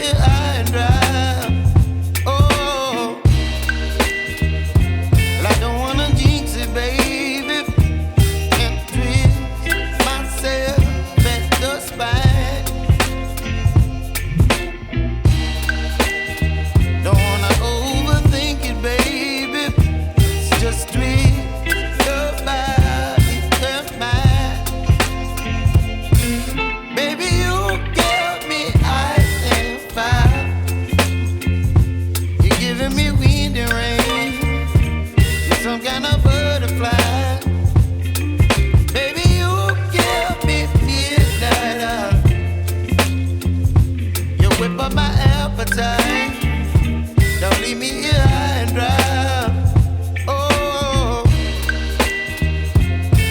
here high and dry. Oh, well, I don't wanna jinx it, baby, and twist myself at the spine. Don't wanna overthink it, baby. It's just twist your body and mine. Baby, you give me ice and fire. You're giving me wind and rain. You're some kind of butterfly. Baby, you give me midnight. You whip up my appetite. Don't leave me here high and dry. Oh,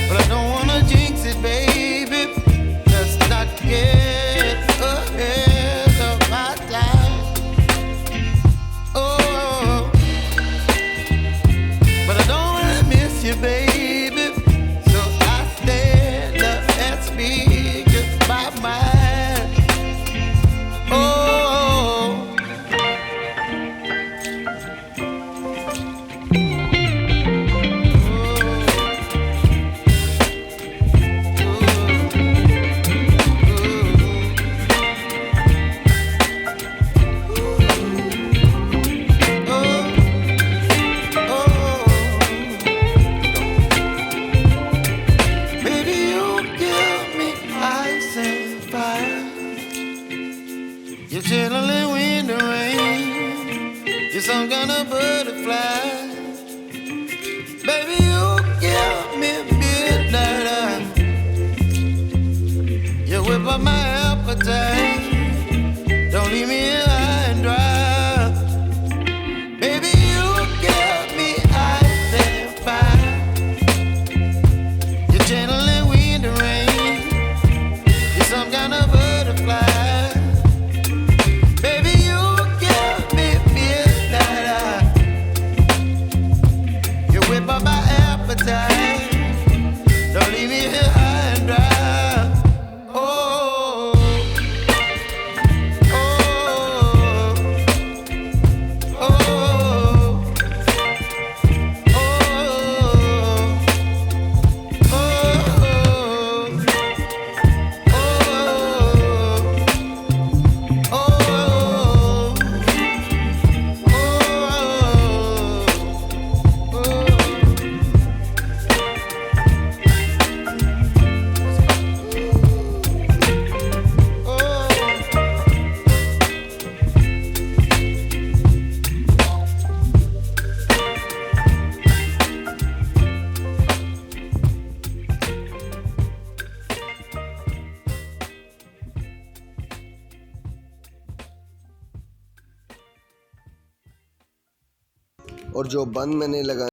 but I don't wanna jinx it, baby. Let's not get ahead of my time. Oh, but I don't wanna miss you, baby. So I stand up and speak just my mind. Oh. Baby, you give me ice and fire. You're channeling wind and rain. You're some kind of butterfly. Baby, you give me midnight. You whip up my appetite. Don't leave me here high and dry. Baby, you give me ice and fire. You're channeling wind and rain. You're some kind of butterfly. Baby, you give me midnight. You whip up my appetite. Don't leave me here high and dry. Oh, oh, oh, oh, और जो बंद मैंने लगा